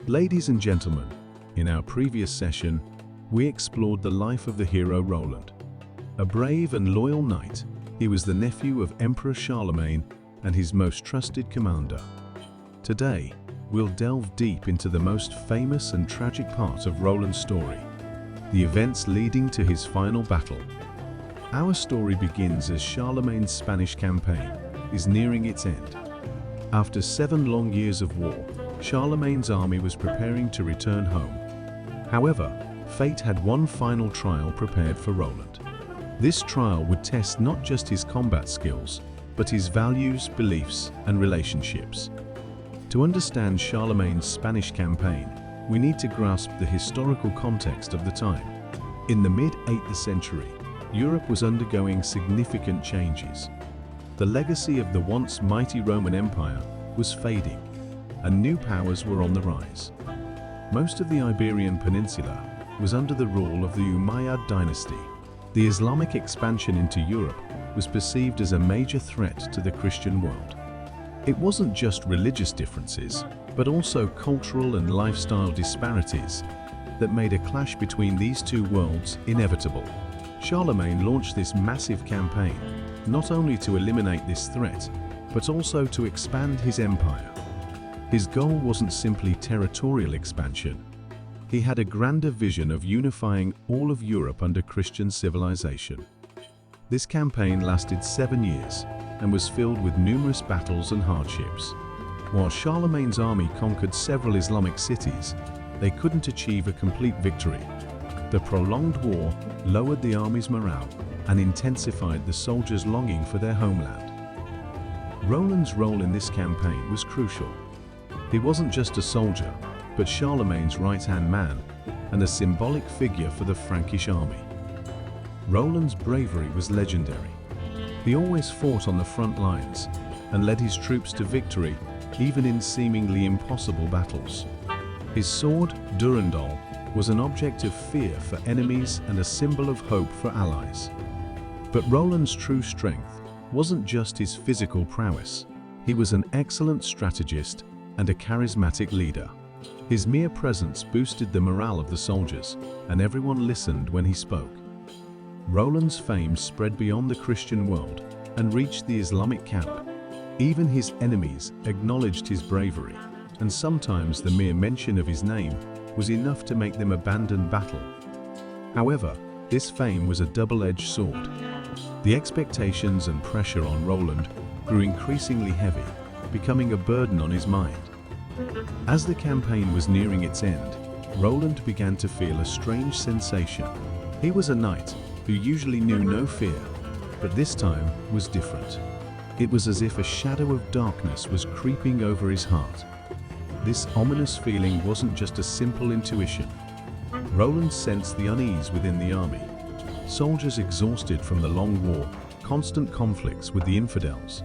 Ladies and gentlemen, in our previous session, we explored the life of the hero Roland. A brave and loyal knight, he was the nephew of Emperor Charlemagne and his most trusted commander. Today, we'll delve deep into the most famous and tragic part of Roland's story, the events leading to his final battle. Our story begins as Charlemagne's Spanish campaign is nearing its end. After 7 long years of war, Charlemagne's army was preparing to return home. However, fate had one final trial prepared for Roland. This trial would test not just his combat skills, but his values, beliefs, and relationships. To understand Charlemagne's Spanish campaign, we need to grasp the historical context of the time. In the mid-8th century, Europe was undergoing significant changes. The legacy of the once mighty Roman Empire was fading, and new powers were on the rise. Most of the Iberian Peninsula was under the rule of the Umayyad dynasty. The Islamic expansion into Europe was perceived as a major threat to the Christian world. It wasn't just religious differences, but also cultural and lifestyle disparities that made a clash between these two worlds inevitable. Charlemagne launched this massive campaign, not only to eliminate this threat, but also to expand his empire. His goal wasn't simply territorial expansion. He had a grander vision of unifying all of Europe under Christian civilization. This campaign lasted 7 years and was filled with numerous battles and hardships. While Charlemagne's army conquered several Islamic cities, they couldn't achieve a complete victory. The prolonged war lowered the army's morale and intensified the soldiers' longing for their homeland. Roland's role in this campaign was crucial. He wasn't just a soldier, but Charlemagne's right-hand man and a symbolic figure for the Frankish army. Roland's bravery was legendary. He always fought on the front lines and led his troops to victory, even in seemingly impossible battles. His sword, Durandal, was an object of fear for enemies and a symbol of hope for allies. But Roland's true strength wasn't just his physical prowess. He was an excellent strategist and a charismatic leader. His mere presence boosted the morale of the soldiers, and everyone listened when he spoke. Roland's fame spread beyond the Christian world and reached the Islamic camp. Even his enemies acknowledged his bravery, and sometimes the mere mention of his name was enough to make them abandon battle. However, this fame was a double-edged sword. The expectations and pressure on Roland grew increasingly heavy, becoming a burden on his mind. As the campaign was nearing its end, Roland began to feel a strange sensation. He was a knight who usually knew no fear, but this time was different. It was as if a shadow of darkness was creeping over his heart. This ominous feeling wasn't just a simple intuition. Roland sensed the unease within the army. Soldiers exhausted from the long war, constant conflicts with the infidels,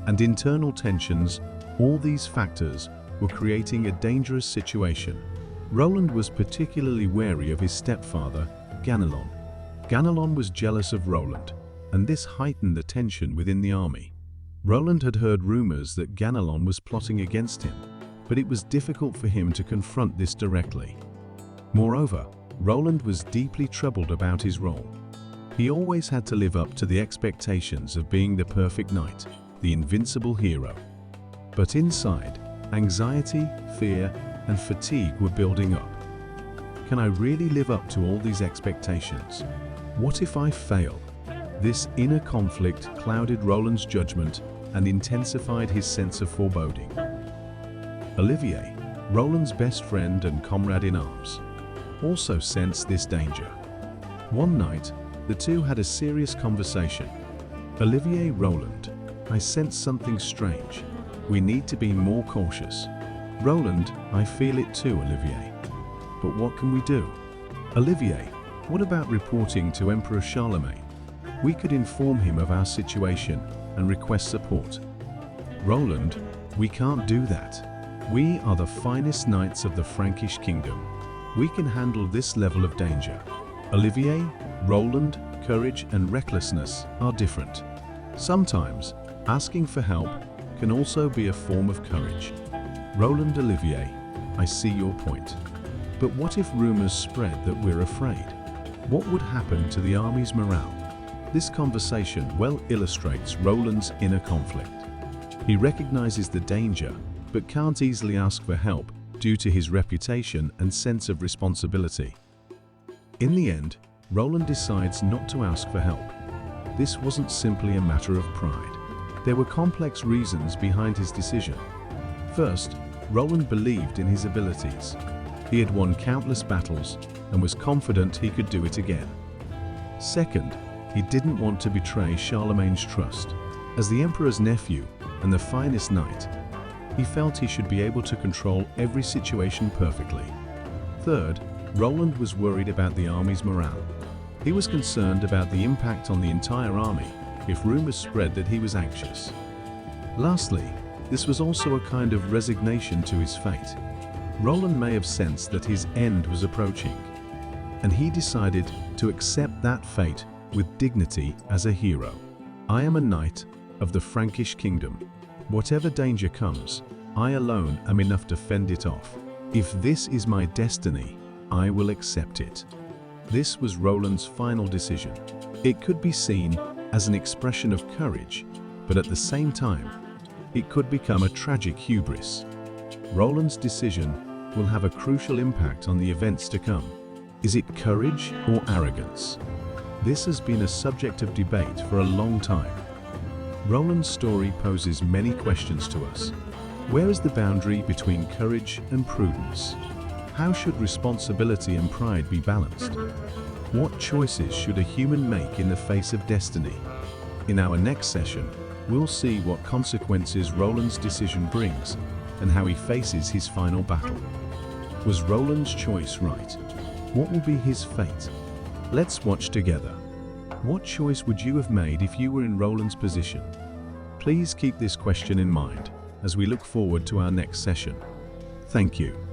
and internal tensions, all these factors were creating a dangerous situation. Roland was particularly wary of his stepfather, Ganelon. Ganelon was jealous of Roland, and this heightened the tension within the army. Roland had heard rumors that Ganelon was plotting against him, but it was difficult for him to confront this directly. Moreover, Roland was deeply troubled about his role. He always had to live up to the expectations of being the perfect knight, the invincible hero. But inside, anxiety, fear, and fatigue were building up. Can I really live up to all these expectations? What if I fail? This inner conflict clouded Roland's judgment and intensified his sense of foreboding. Olivier, Roland's best friend and comrade in arms, also sensed this danger. One night, the two had a serious conversation. Olivier, Roland, I sense something strange. We need to be more cautious. Roland, I feel it too, Olivier. But what can we do? Olivier, what about reporting to Emperor Charlemagne? We could inform him of our situation and request support. Roland, we can't do that. We are the finest knights of the Frankish kingdom. We can handle this level of danger. Olivier, Roland, courage and recklessness are different. Sometimes, asking for help can also be a form of courage. Roland, Olivier, I see your point. But what if rumors spread that we're afraid? What would happen to the army's morale? This conversation well illustrates Roland's inner conflict. He recognizes the danger, but can't easily ask for help due to his reputation and sense of responsibility. In the end, Roland decides not to ask for help. This wasn't simply a matter of pride. There were complex reasons behind his decision. First, Roland believed in his abilities. He had won countless battles and was confident he could do it again. Second, he didn't want to betray Charlemagne's trust. As the emperor's nephew and the finest knight, he felt he should be able to control every situation perfectly. Third, Roland was worried about the army's morale. He was concerned about the impact on the entire army if rumors spread that he was anxious. Lastly, this was also a kind of resignation to his fate. Roland may have sensed that his end was approaching, and he decided to accept that fate with dignity as a hero. I am a knight of the Frankish kingdom. Whatever danger comes, I alone am enough to fend it off. If this is my destiny, I will accept it. This was Roland's final decision. It could be seen as an expression of courage, but at the same time, it could become a tragic hubris. Roland's decision will have a crucial impact on the events to come. Is it courage or arrogance? This has been a subject of debate for a long time. Roland's story poses many questions to us. Where is the boundary between courage and prudence? How should responsibility and pride be balanced? What choices should a human make in the face of destiny? In our next session, we'll see what consequences Roland's decision brings and how he faces his final battle. Was Roland's choice right? What will be his fate? Let's watch together. What choice would you have made if you were in Roland's position? Please keep this question in mind as we look forward to our next session. Thank you.